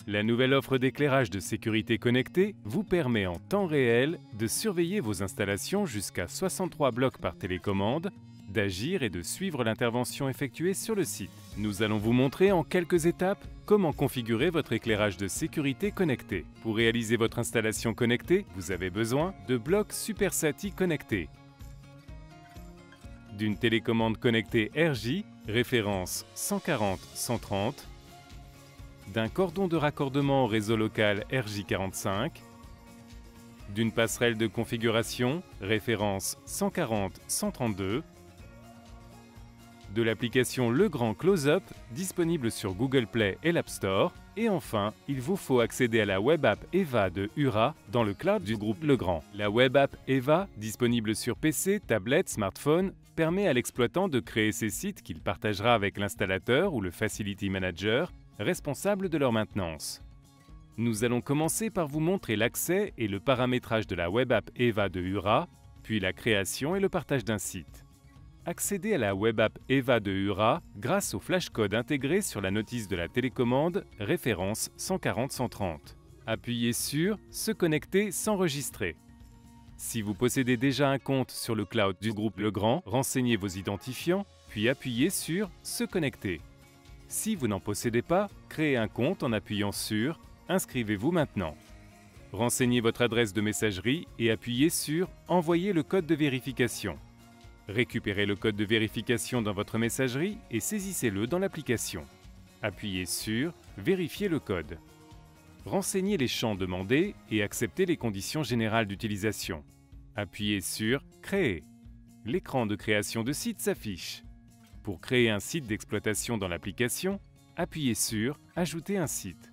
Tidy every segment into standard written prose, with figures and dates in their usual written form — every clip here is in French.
La nouvelle offre d'éclairage de sécurité connecté vous permet en temps réel de surveiller vos installations jusqu'à 63 blocs par télécommande, d'agir et de suivre l'intervention effectuée sur le site. Nous allons vous montrer en quelques étapes comment configurer votre éclairage de sécurité connecté. Pour réaliser votre installation connectée, vous avez besoin de blocs SuperSATI connectés, d'une télécommande connectée RJ, référence 140-130, d'un cordon de raccordement au réseau local RJ45, d'une passerelle de configuration, référence 140-132, de l'application Legrand Close-Up, disponible sur Google Play et l'App Store, et enfin, il vous faut accéder à la web app EVA de URA dans le cloud du groupe Legrand. La web app EVA, disponible sur PC, tablette, smartphone, permet à l'exploitant de créer ses sites qu'il partagera avec l'installateur ou le Facility Manager, responsable de leur maintenance. Nous allons commencer par vous montrer l'accès et le paramétrage de la web app EVA de URA, puis la création et le partage d'un site. Accédez à la web app EVA de URA grâce au flashcode intégré sur la notice de la télécommande référence 140-130. Appuyez sur « Se connecter s'enregistrer ». Si vous possédez déjà un compte sur le cloud du groupe Legrand, renseignez vos identifiants, puis appuyez sur « Se connecter ». Si vous n'en possédez pas, créez un compte en appuyant sur « Inscrivez-vous maintenant ». Renseignez votre adresse de messagerie et appuyez sur « Envoyer le code de vérification ». Récupérez le code de vérification dans votre messagerie et saisissez-le dans l'application. Appuyez sur « Vérifier le code ». Renseignez les champs demandés et acceptez les conditions générales d'utilisation. Appuyez sur « Créer ». L'écran de création de site s'affiche. Pour créer un site d'exploitation dans l'application, appuyez sur « Ajouter un site ».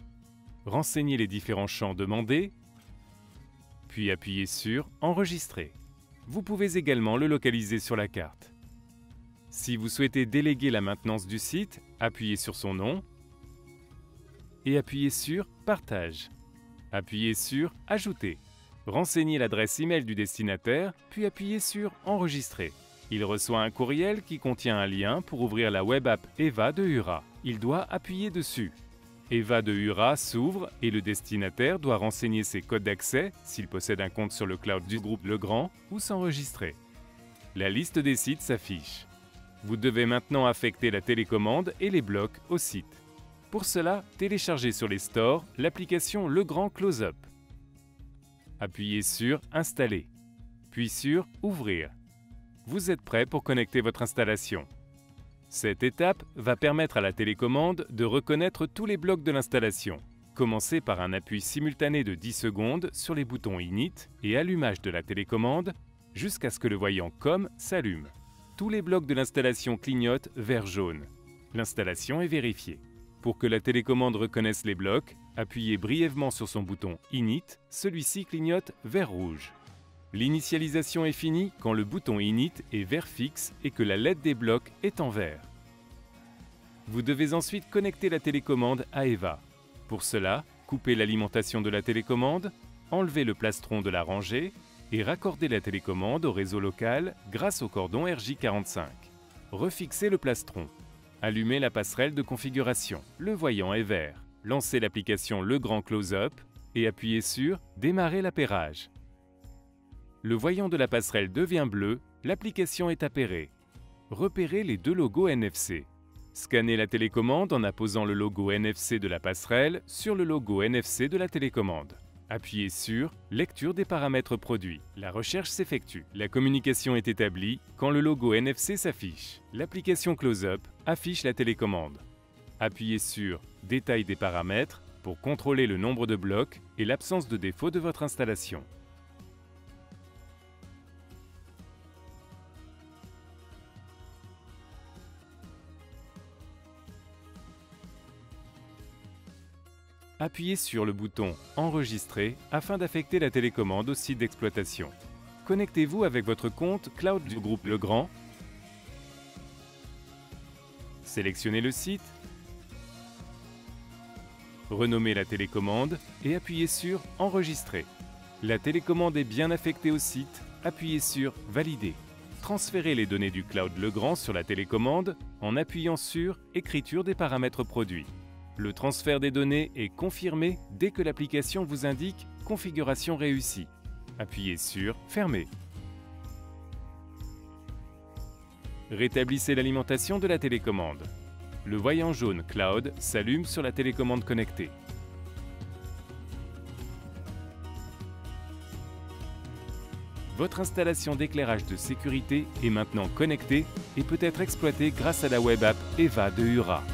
Renseignez les différents champs demandés, puis appuyez sur « Enregistrer ». Vous pouvez également le localiser sur la carte. Si vous souhaitez déléguer la maintenance du site, appuyez sur son nom et appuyez sur « Partage ». Appuyez sur « Ajouter ». Renseignez l'adresse email du destinataire, puis appuyez sur « Enregistrer ». Il reçoit un courriel qui contient un lien pour ouvrir la web app EVA de URA. Il doit appuyer dessus. EVA de URA s'ouvre et le destinataire doit renseigner ses codes d'accès s'il possède un compte sur le cloud du groupe Legrand ou s'enregistrer. La liste des sites s'affiche. Vous devez maintenant affecter la télécommande et les blocs au site. Pour cela, téléchargez sur les stores l'application Legrand Close-Up. Appuyez sur « Installer », puis sur « Ouvrir ». Vous êtes prêt pour connecter votre installation. Cette étape va permettre à la télécommande de reconnaître tous les blocs de l'installation. Commencez par un appui simultané de 10 secondes sur les boutons Init et allumage de la télécommande jusqu'à ce que le voyant COM s'allume. Tous les blocs de l'installation clignotent vert jaune. L'installation est vérifiée. Pour que la télécommande reconnaisse les blocs, appuyez brièvement sur son bouton Init, celui-ci clignote vert rouge. L'initialisation est finie quand le bouton Init est vert fixe et que la LED des blocs est en vert. Vous devez ensuite connecter la télécommande à EVA. Pour cela, coupez l'alimentation de la télécommande, enlevez le plastron de la rangée et raccordez la télécommande au réseau local grâce au cordon RJ45. Refixez le plastron. Allumez la passerelle de configuration. Le voyant est vert. Lancez l'application Legrand Close-Up et appuyez sur « Démarrer l'appairage ». Le voyant de la passerelle devient bleu, l'application est appairée. Repérez les deux logos NFC. Scannez la télécommande en apposant le logo NFC de la passerelle sur le logo NFC de la télécommande. Appuyez sur « Lecture des paramètres produits ». La recherche s'effectue. La communication est établie quand le logo NFC s'affiche. L'application Close-Up affiche la télécommande. Appuyez sur « Détail des paramètres » pour contrôler le nombre de blocs et l'absence de défaut de votre installation. Appuyez sur le bouton « Enregistrer » afin d'affecter la télécommande au site d'exploitation. Connectez-vous avec votre compte cloud du groupe Legrand. Sélectionnez le site. Renommez la télécommande et appuyez sur « Enregistrer ». La télécommande est bien affectée au site. Appuyez sur « Valider ». Transférez les données du cloud Legrand sur la télécommande en appuyant sur « Écriture des paramètres produits ». Le transfert des données est confirmé dès que l'application vous indique « Configuration réussie ». Appuyez sur « Fermer ». Rétablissez l'alimentation de la télécommande. Le voyant jaune Cloud s'allume sur la télécommande connectée. Votre installation d'éclairage de sécurité est maintenant connectée et peut être exploitée grâce à la web app EVA de URA.